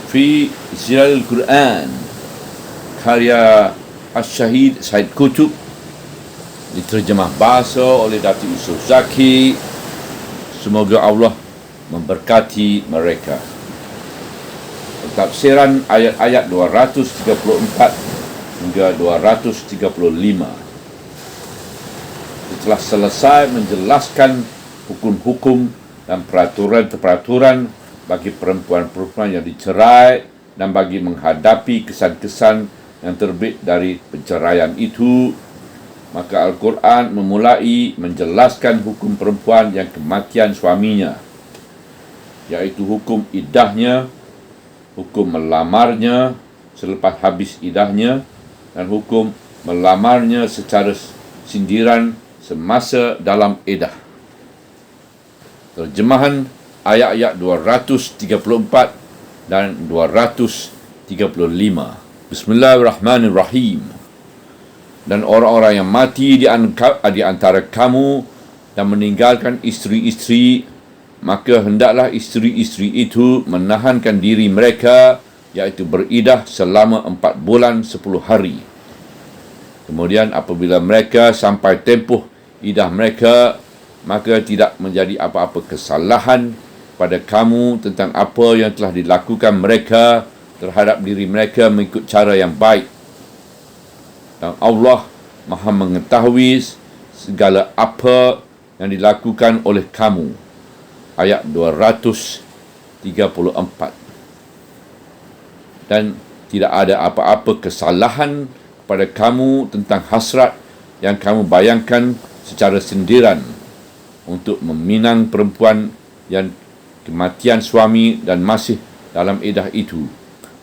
fi Zilalul Quran karya Al-Syahid Said Qutb, diterjemah bahasa oleh Datuk Yusof Zaki. Semoga Allah memberkati mereka. Tafsiran ayat-ayat 234 hingga 235. Setelah selesai menjelaskan hukum-hukum dan peraturan-peraturan bagi perempuan-perempuan yang dicerai dan bagi menghadapi kesan-kesan yang terbit dari perceraian itu, maka Al-Quran memulai menjelaskan hukum perempuan yang kematian suaminya, iaitu hukum iddahnya, hukum melamarnya selepas habis iddahnya, dan hukum melamarnya secara sindiran semasa dalam iddah. Terjemahan ayat-ayat 234 dan 235. Bismillahirrahmanirrahim. Dan orang-orang yang mati di antara kamu dan meninggalkan isteri-isteri, maka hendaklah isteri-isteri itu menahankan diri mereka, iaitu beriddah selama 4 bulan 10 hari. Kemudian apabila mereka sampai tempoh iddah mereka, maka tidak menjadi apa-apa kesalahan pada kamu tentang apa yang telah dilakukan mereka terhadap diri mereka mengikut cara yang baik. Dan Allah Maha mengetahui segala apa yang dilakukan oleh kamu. Ayat 234. Dan tidak ada apa-apa kesalahan pada kamu tentang hasrat yang kamu bayangkan secara sindiran untuk meminang perempuan yang kematian suami dan masih dalam iddah itu,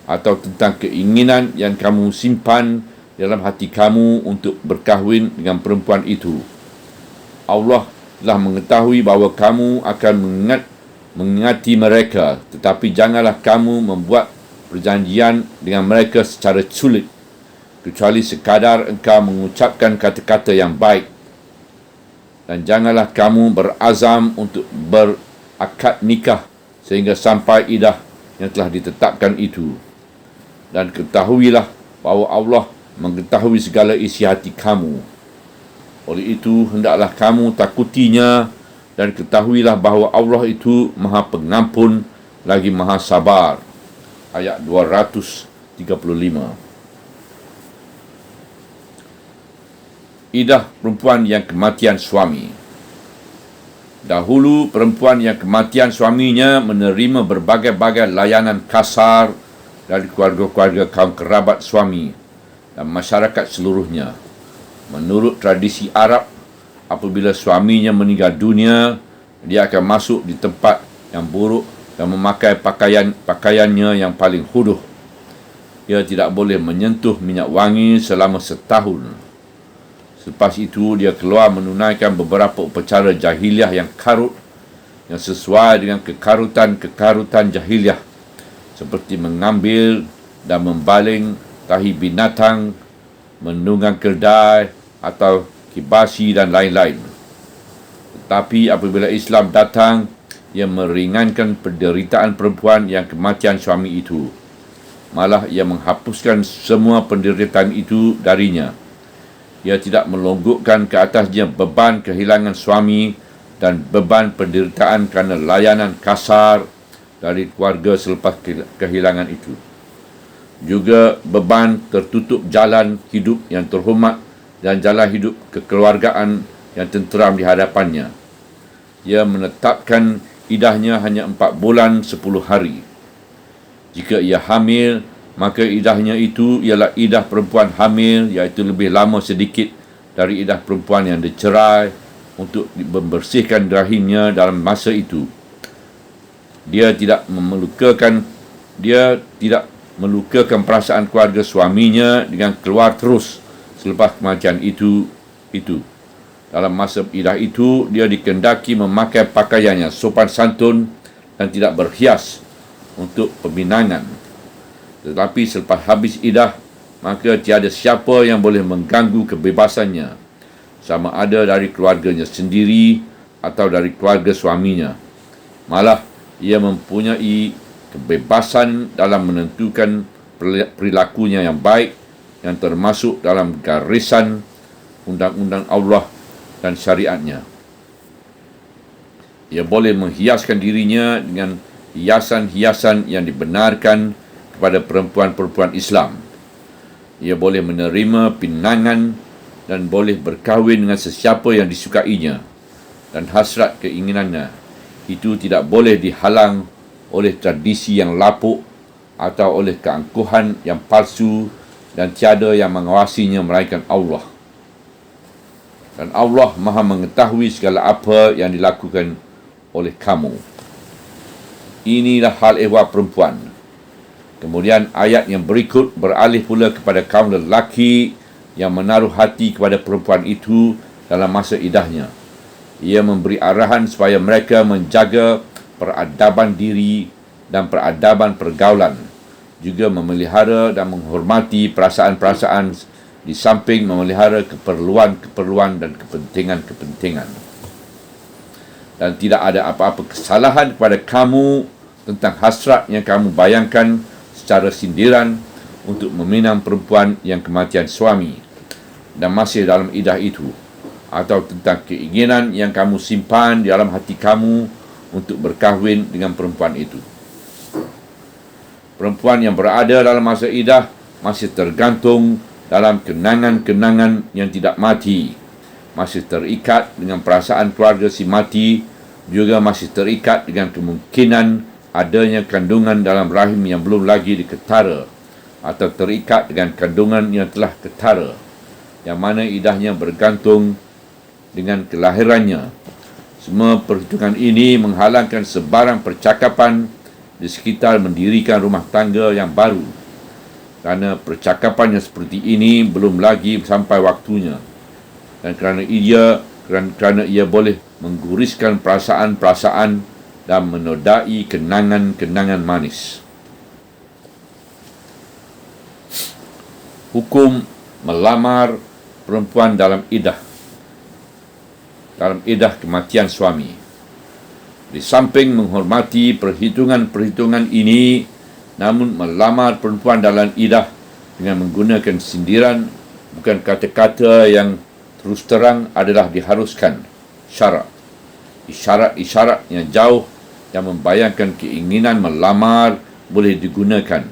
atau tentang keinginan yang kamu simpan dalam hati kamu untuk berkahwin dengan perempuan itu. Allah telah mengetahui bahawa kamu akan mengingati mereka, tetapi janganlah kamu membuat perjanjian dengan mereka secara sulit, kecuali sekadar engkau mengucapkan kata-kata yang baik. Dan janganlah kamu berazam untuk berakad nikah sehingga sampai iddah yang telah ditetapkan itu. Dan ketahuilah bahawa Allah mengetahui segala isi hati kamu. Oleh itu, hendaklah kamu takutinya, dan ketahuilah bahawa Allah itu Maha Pengampun lagi Maha Sabar. Ayat 235. Iddah perempuan yang kematian suami. Dahulu, perempuan yang kematian suaminya menerima berbagai-bagai layanan kasar dari keluarga-keluarga kaum kerabat suami dan masyarakat seluruhnya. Menurut tradisi Arab, apabila suaminya meninggal dunia, dia akan masuk di tempat yang buruk dan memakai pakaiannya yang paling huduh. Dia tidak boleh menyentuh minyak wangi selama setahun. Selepas itu, dia keluar menunaikan beberapa upacara jahiliah yang karut, yang sesuai dengan kekarutan jahiliah, seperti mengambil dan membaling tahi binatang, menunggang keldai atau kibasi dan lain-lain. Tetapi apabila Islam datang, ia meringankan penderitaan perempuan yang kematian suami itu. Malah ia menghapuskan semua penderitaan itu darinya. Ia tidak melonggokkan ke atasnya beban kehilangan suami dan beban penderitaan kerana layanan kasar dari keluarga selepas kehilangan itu. Juga beban tertutup jalan hidup yang terhormat dan jalan hidup kekeluargaan yang tenteram di hadapannya. Ia menetapkan iddahnya hanya 4 bulan 10 hari. Jika ia hamil, maka iddahnya itu ialah iddah perempuan hamil, iaitu lebih lama sedikit dari iddah perempuan yang dicerai, untuk membersihkan rahimnya dalam masa itu. Dia tidak melukakan perasaan keluarga suaminya dengan keluar terus selepas kematian itu. Dalam masa iddah itu, dia dikendaki memakai pakaian yang sopan santun dan tidak berhias untuk peminangan. Tetapi selepas habis iddah, maka tiada siapa yang boleh mengganggu kebebasannya, sama ada dari keluarganya sendiri atau dari keluarga suaminya. Malah, ia mempunyai kebebasan dalam menentukan perilakunya yang baik, yang termasuk dalam garisan undang-undang Allah dan syariatnya. Ia boleh menghiaskan dirinya dengan hiasan-hiasan yang dibenarkan kepada perempuan-perempuan Islam. Ia boleh menerima pinangan dan boleh berkahwin dengan sesiapa yang disukainya, dan hasrat keinginannya itu tidak boleh dihalang oleh tradisi yang lapuk atau oleh keangkuhan yang palsu, dan tiada yang mengawasinya melainkan Allah. Dan Allah Maha mengetahui segala apa yang dilakukan oleh kamu. Inilah hal ehwal perempuan. Kemudian ayat yang berikut beralih pula kepada kaum lelaki yang menaruh hati kepada perempuan itu dalam masa idahnya. Ia memberi arahan supaya mereka menjaga peradaban diri dan peradaban pergaulan, juga memelihara dan menghormati perasaan-perasaan di samping memelihara keperluan-keperluan dan kepentingan-kepentingan. Dan tidak ada apa-apa kesalahan kepada kamu tentang hasrat yang kamu bayangkan secara sindiran untuk meminang perempuan yang kematian suami dan masih dalam idah itu, atau tentang keinginan yang kamu simpan di dalam hati kamu untuk berkahwin dengan perempuan itu. Perempuan yang berada dalam masa idah masih tergantung dalam kenangan-kenangan yang tidak mati, masih terikat dengan perasaan keluarga si mati, juga masih terikat dengan kemungkinan adanya kandungan dalam rahim yang belum lagi diketara, atau terikat dengan kandungan yang telah ketara, yang mana idahnya bergantung dengan kelahirannya. Semua perhitungan ini menghalangkan sebarang percakapan di sekitar mendirikan rumah tangga yang baru, kerana percakapan yang seperti ini belum lagi sampai waktunya, dan kerana ia boleh mengguriskan perasaan-perasaan dan menodai kenangan-kenangan manis. Hukum melamar perempuan dalam idah kematian suami. Di samping menghormati perhitungan-perhitungan ini, namun melamar perempuan dalam idah dengan menggunakan sindiran, bukan kata-kata yang terus terang, adalah diharuskan syarak. Isyarat-isyarat yang jauh yang membayangkan keinginan melamar boleh digunakan,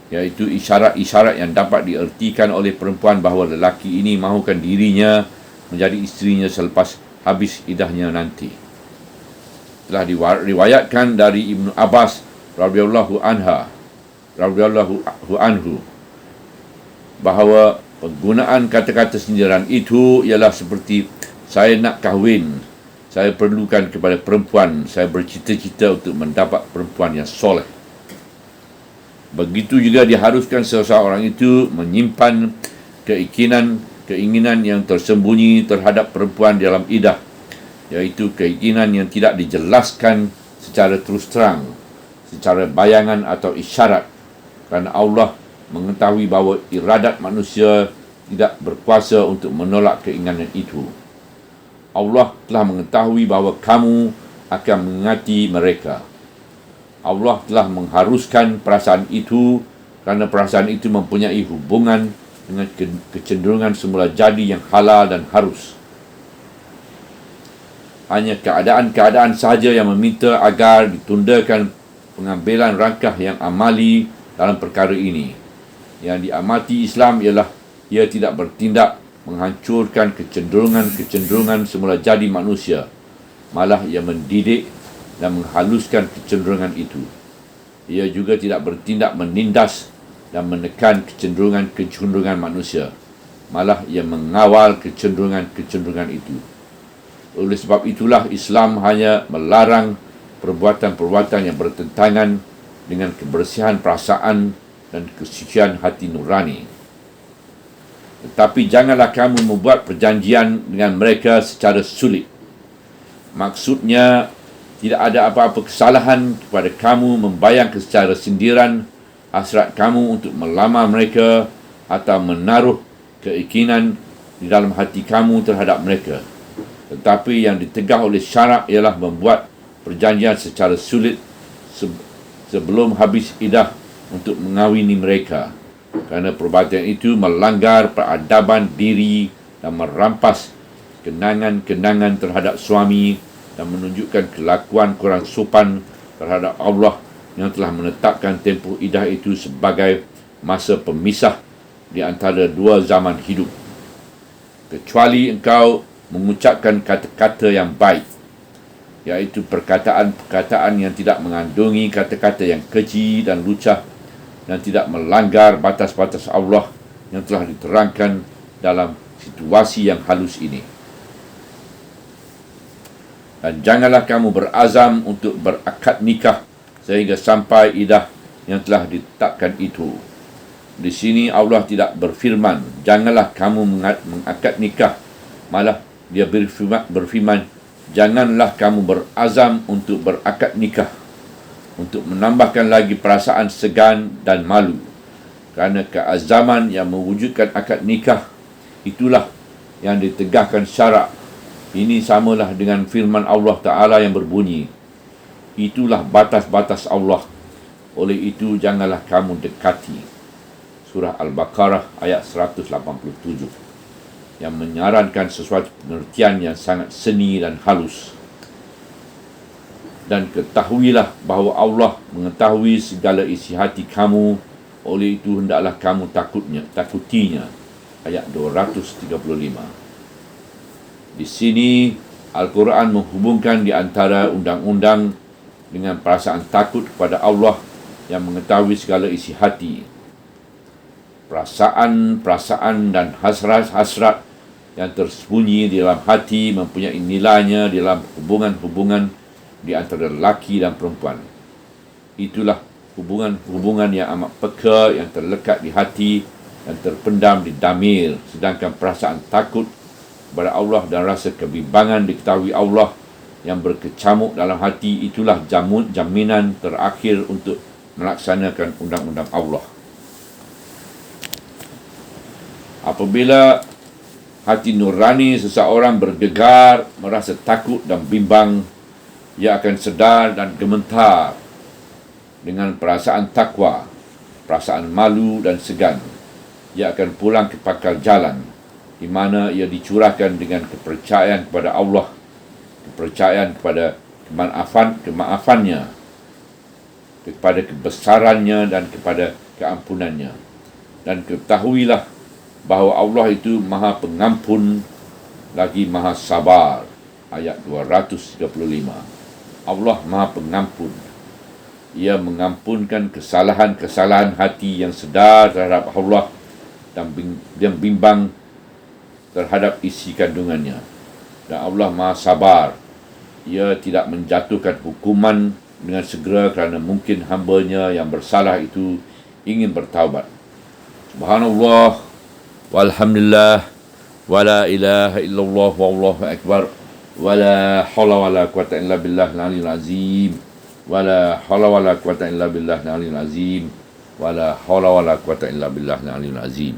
iaitu isyarat-isyarat yang dapat diertikan oleh perempuan bahawa lelaki ini mahukan dirinya menjadi isterinya selepas habis idahnya nanti. Telah diriwayatkan dari Ibnu Abbas radhiyallahu anhu bahawa penggunaan kata-kata sindiran itu ialah seperti, saya nak kahwin, saya perlukan kepada perempuan, saya bercita-cita untuk mendapat perempuan yang soleh. Begitu juga diharuskan seseorang itu menyimpan keinginan yang tersembunyi terhadap perempuan dalam idah, iaitu keinginan yang tidak dijelaskan secara terus terang, secara bayangan atau isyarat, kerana Allah mengetahui bahawa iradat manusia tidak berkuasa untuk menolak keinginan itu. Allah telah mengetahui bahawa kamu akan mengingati mereka. Allah telah mengharuskan perasaan itu kerana perasaan itu mempunyai hubungan dengan kecenderungan semula jadi yang halal dan harus. Hanya keadaan-keadaan sahaja yang meminta agar ditundakan pengambilan langkah yang amali dalam perkara ini. Yang diamati Islam ialah ia tidak bertindak menghancurkan kecenderungan-kecenderungan semula jadi manusia, malah ia mendidik dan menghaluskan kecenderungan itu. Ia juga tidak bertindak menindas dan menekan kecenderungan-kecenderungan manusia, malah ia mengawal kecenderungan-kecenderungan itu. Oleh sebab itulah Islam hanya melarang perbuatan-perbuatan yang bertentangan dengan kebersihan perasaan dan kesucian hati nurani. Tetapi janganlah kamu membuat perjanjian dengan mereka secara sulit. Maksudnya, tidak ada apa-apa kesalahan kepada kamu membayangkan secara sindiran hasrat kamu untuk melamar mereka atau menaruh keinginan di dalam hati kamu terhadap mereka. Tetapi yang ditegah oleh syarak ialah membuat perjanjian secara sulit sebelum habis iddah untuk mengawini mereka, kerana perbuatan itu melanggar peradaban diri dan merampas kenangan-kenangan terhadap suami dan menunjukkan kelakuan kurang sopan terhadap Allah yang telah menetapkan tempoh iddah itu sebagai masa pemisah di antara dua zaman hidup. Kecuali engkau mengucapkan kata-kata yang baik, iaitu perkataan-perkataan yang tidak mengandungi kata-kata yang keji dan lucah dan tidak melanggar batas-batas Allah yang telah diterangkan dalam situasi yang halus ini. Dan janganlah kamu berazam untuk berakad nikah sehingga sampai iddah yang telah ditetapkan itu. Di sini Allah tidak berfirman, janganlah kamu mengakad nikah. Malah dia berfirman, janganlah kamu berazam untuk berakad nikah, untuk menambahkan lagi perasaan segan dan malu. Kerana keazaman yang mewujudkan akad nikah, itulah yang ditegahkan syarak. Ini samalah dengan firman Allah Ta'ala yang berbunyi, itulah batas-batas Allah, oleh itu janganlah kamu dekati. Surah Al-Baqarah ayat 187, yang menyarankan sesuatu pengertian yang sangat seni dan halus. Dan ketahuilah bahawa Allah mengetahui segala isi hati kamu, oleh itu hendaklah kamu takutinya. Ayat 235. Di sini Al-Quran menghubungkan di antara undang-undang dengan perasaan takut kepada Allah yang mengetahui segala isi hati. Perasaan dan hasrat-hasrat yang tersembunyi di dalam hati mempunyai nilainya dalam hubungan-hubungan di antara lelaki dan perempuan. Itulah hubungan-hubungan yang amat peka, yang terlekat di hati dan terpendam di damir. Sedangkan perasaan takut kepada Allah dan rasa kebimbangan diketahui Allah yang berkecamuk dalam hati, itulah jaminan terakhir untuk melaksanakan undang-undang Allah. Apabila hati nurani seseorang bergegar, merasa takut dan bimbang, ia akan sedar dan gemetar dengan perasaan takwa, perasaan malu dan segan. Ia akan pulang ke pangkal jalan, di mana ia dicurahkan dengan kepercayaan kepada Allah, kepercayaan kepada kemaafannya, kepada kebesarannya dan kepada keampunannya. Dan ketahuilah bahawa Allah itu Maha Pengampun lagi Maha Sabar. Ayat 235. Allah Maha Pengampun. Ia mengampunkan kesalahan-kesalahan hati yang sedar terhadap Allah dan yang bimbang terhadap isi kandungannya. Dan Allah Maha Sabar. Ia tidak menjatuhkan hukuman dengan segera kerana mungkin hamba-Nya yang bersalah itu ingin bertaubat. Subhanallah, walhamdulillah, wala ilaha illallah, wallahu akbar, wala hawla wala quwata illa billah al-aliyyil azim, wala hawla wala quwata illa billah al-aliyyil azim, wala hawla wala quwata illa billah al-aliyyil azim.